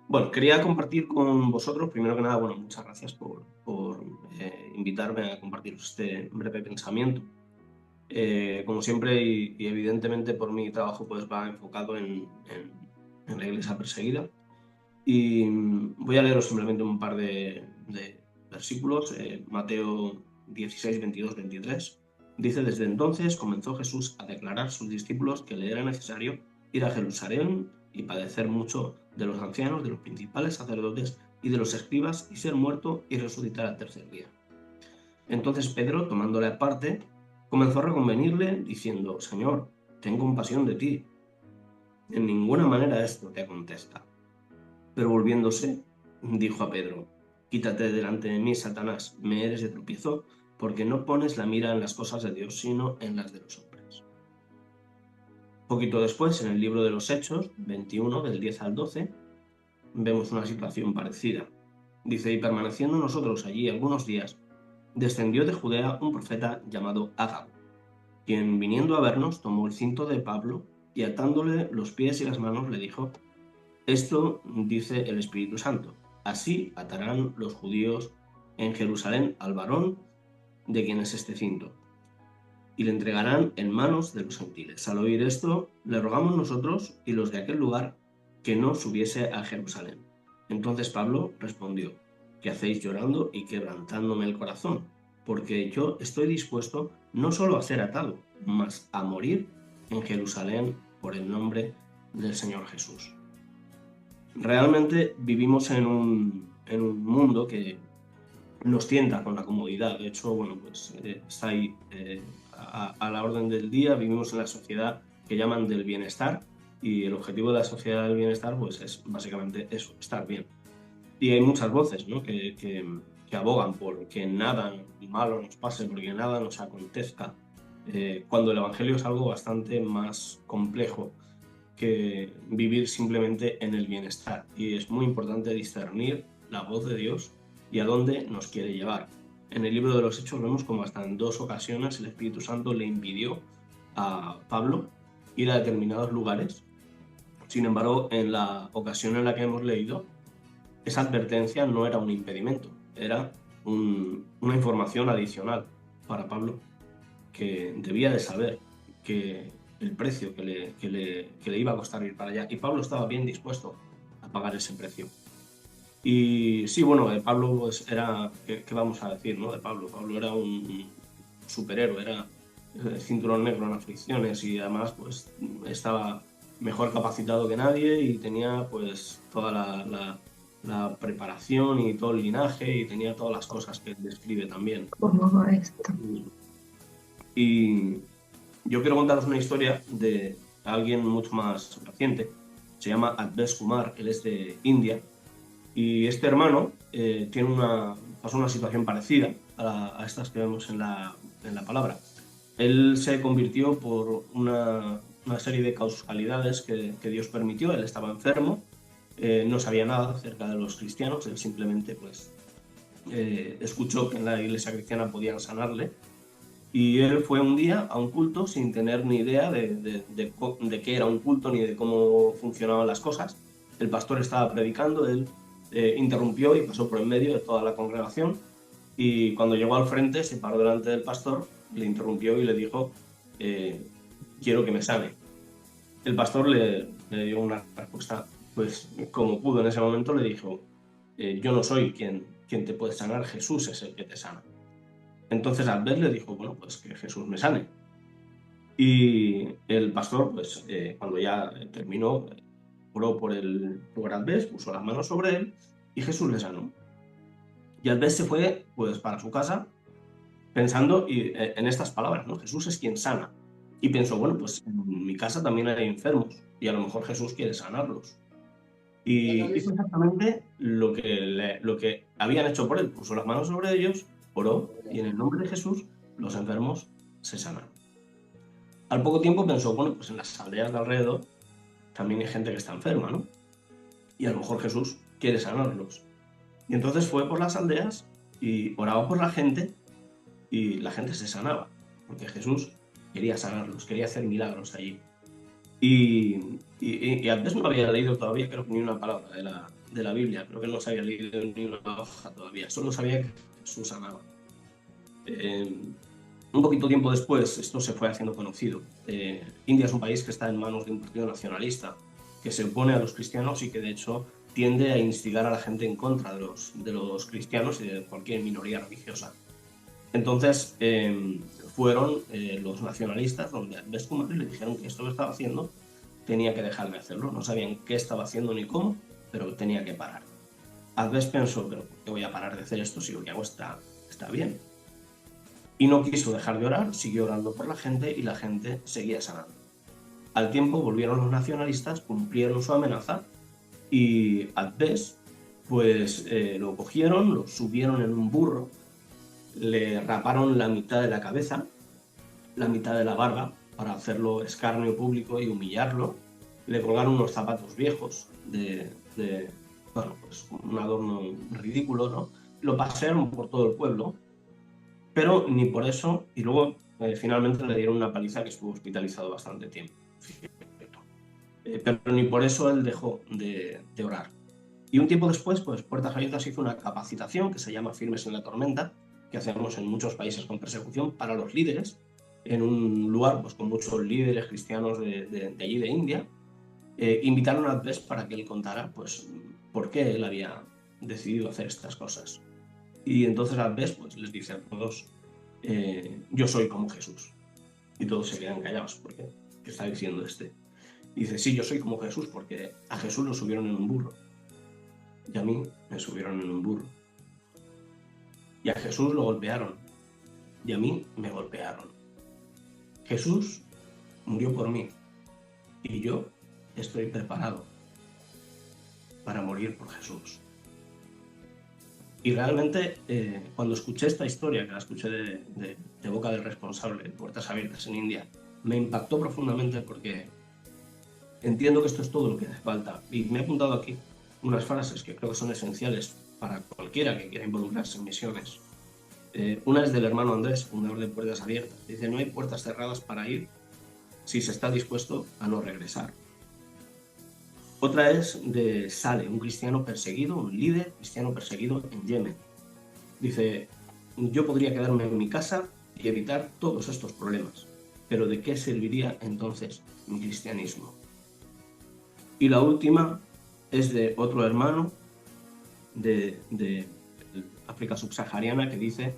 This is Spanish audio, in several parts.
Bueno, quería compartir con vosotros, primero que nada, bueno, muchas gracias por invitarme a compartir este breve pensamiento. Como siempre y evidentemente por mi trabajo pues va enfocado en la iglesia perseguida. Y voy a leeros simplemente un par de versículos. Mateo 16, 22, 23. Dice: desde entonces comenzó Jesús a declarar a sus discípulos que le era necesario ir a Jerusalén y padecer mucho de los ancianos, de los principales sacerdotes y de los escribas, y ser muerto y resucitar al tercer día. Entonces Pedro, tomándole aparte, comenzó a reconvenirle, diciendo: Señor, ten compasión de ti. En ninguna manera esto te acontezca. Pero volviéndose, dijo a Pedro: quítate de delante de mí, Satanás, me eres de tropiezo, porque no pones la mira en las cosas de Dios, sino en las de los hombres. Poquito después, en el libro de los Hechos, 21, del 10 al 12, vemos una situación parecida. Dice: y permaneciendo nosotros allí algunos días, descendió de Judea un profeta llamado Ágabo, quien, viniendo a vernos, tomó el cinto de Pablo y, atándole los pies y las manos, le dijo: esto dice el Espíritu Santo: así atarán los judíos en Jerusalén al varón de quien es este cinto, y le entregarán en manos de los gentiles. Al oír esto, le rogamos nosotros y los de aquel lugar que no subiese a Jerusalén. Entonces Pablo respondió: ¿qué hacéis llorando y quebrantándome el corazón? Porque yo estoy dispuesto no solo a ser atado, mas a morir en Jerusalén por el nombre del Señor Jesús. Realmente vivimos en un mundo que nos tienta con la comodidad. De hecho, bueno, pues está ahí a la orden del día. Vivimos en la sociedad que llaman del bienestar, y el objetivo de la sociedad del bienestar pues es básicamente eso: estar bien. Y hay muchas voces, ¿no?, que abogan por que nada malo nos pase, porque nada nos acontezca, cuando el Evangelio es algo bastante más complejo que vivir simplemente en el bienestar. Y es muy importante discernir la voz de Dios y a dónde nos quiere llevar. En el libro de los Hechos vemos como hasta en 2 ocasiones el Espíritu Santo le impidió a Pablo ir a determinados lugares. Sin embargo, en la ocasión en la que hemos leído, esa advertencia no era un impedimento, era una información adicional para Pablo, que debía de saber que el precio que le iba a costar ir para allá. Y Pablo estaba bien dispuesto a pagar ese precio. Y sí, bueno, Pablo pues era, ¿qué vamos a decir, no? De Pablo. Pablo era un superhéroe, era cinturón negro en aflicciones, y además pues estaba mejor capacitado que nadie y tenía pues toda la preparación y todo el linaje, y tenía todas las cosas que él describe también. Como esto. Y yo quiero contaros una historia de alguien mucho más reciente. Se llama Advesh Kumar, él es de India, y este hermano pasó una situación parecida a estas que vemos en la palabra. Él se convirtió por una serie de causalidades que Dios permitió. Él estaba enfermo, no sabía nada acerca de los cristianos. Él simplemente pues, escuchó que en la iglesia cristiana podían sanarle, y él fue un día a un culto sin tener ni idea de qué era un culto ni de cómo funcionaban las cosas. El pastor estaba predicando, él interrumpió y pasó por en medio de toda la congregación, y cuando llegó al frente se paró delante del pastor, le interrumpió y le dijo: eh, quiero que me sane. El pastor le dio una respuesta, pues como pudo en ese momento. Le dijo: yo no soy quien te puede sanar, Jesús es el que te sana. Entonces Albert le dijo: bueno, pues que Jesús me sane. Y el pastor, pues cuando ya terminó, oró por Albert, puso las manos sobre él y Jesús le sanó. Y Albert se fue pues para su casa pensando en estas palabras, ¿no? Jesús es quien sana. Y pensó: bueno, pues en mi casa también hay enfermos y a lo mejor Jesús quiere sanarlos. Y hizo exactamente lo que habían hecho por él. Puso las manos sobre ellos, oró, y en el nombre de Jesús los enfermos se sanaron. Al poco tiempo pensó: bueno, pues en las aldeas de alrededor también hay gente que está enferma, ¿no? Y a lo mejor Jesús quiere sanarlos. Y entonces fue por las aldeas y oraba por la gente, y la gente se sanaba, porque Jesús quería sanarlos, quería hacer milagros allí. Y antes no había leído todavía, creo que ni una palabra de la Biblia, creo que no se había leído ni una hoja todavía, solo sabía que Jesús sanaba. Eh, un poquito tiempo después, esto se fue haciendo conocido. India es un país que está en manos de un partido nacionalista que se opone a los cristianos y que de hecho tiende a instigar a la gente en contra de los cristianos y de cualquier minoría religiosa. Entonces fueron los nacionalistas donde Akbet Kumar le dijeron que esto que estaba haciendo tenía que dejar de hacerlo. No sabían qué estaba haciendo ni cómo, pero tenía que parar. Akbet pensó, pero ¿por qué voy a parar de hacer esto si lo que hago está bien? Y no quiso dejar de orar, siguió orando por la gente y la gente seguía sanando. Al tiempo volvieron los nacionalistas, cumplieron su amenaza y Akbet pues lo cogieron, lo subieron en un burro, le raparon la mitad de la cabeza, la mitad de la barba, para hacerlo escarnio público y humillarlo. Le colgaron unos zapatos viejos bueno, pues un adorno ridículo, ¿no? Lo pasearon por todo el pueblo, pero ni por eso, y luego finalmente le dieron una paliza que estuvo hospitalizado bastante tiempo. Pero ni por eso él dejó de orar. Y un tiempo después, pues Puertas Abiertas hizo una capacitación que se llama Firmes en la Tormenta, que hacemos en muchos países con persecución para los líderes, en un lugar pues, con muchos líderes cristianos de allí de India. Invitaron a Akbet para que él contara pues, por qué él había decidido hacer estas cosas. Y entonces Akbet pues, les dice a todos, yo soy como Jesús. Y todos se quedan callados, porque ¿qué está diciendo este? Y dice, sí, yo soy como Jesús, porque a Jesús lo subieron en un burro. Y a mí me subieron en un burro. Y a Jesús lo golpearon. Y a mí me golpearon. Jesús murió por mí. Y yo estoy preparado para morir por Jesús. Y realmente, cuando escuché esta historia, que la escuché de boca del responsable de Puertas Abiertas en India, me impactó profundamente porque entiendo que esto es todo lo que hace falta. Y me he apuntado aquí unas frases que creo que son esenciales para cualquiera que quiera involucrarse en misiones. Una es del hermano Andrés, fundador de Puertas Abiertas. Dice, no hay puertas cerradas para ir si se está dispuesto a no regresar. Otra es de Sale, un cristiano perseguido, un líder cristiano perseguido en Yemen. Dice, yo podría quedarme en mi casa y evitar todos estos problemas, pero ¿de qué serviría entonces mi cristianismo? Y la última es de otro hermano de África subsahariana que dice,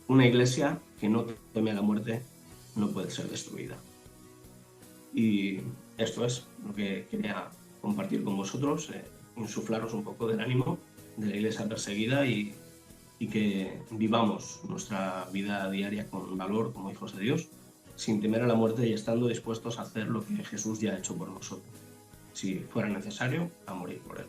una iglesia que no teme a la muerte no puede ser destruida. Y esto es lo que quería compartir con vosotros, insuflaros un poco del ánimo de la iglesia perseguida y que vivamos nuestra vida diaria con valor como hijos de Dios, sin temer a la muerte y estando dispuestos a hacer lo que Jesús ya ha hecho por nosotros, si fuera necesario, a morir por él.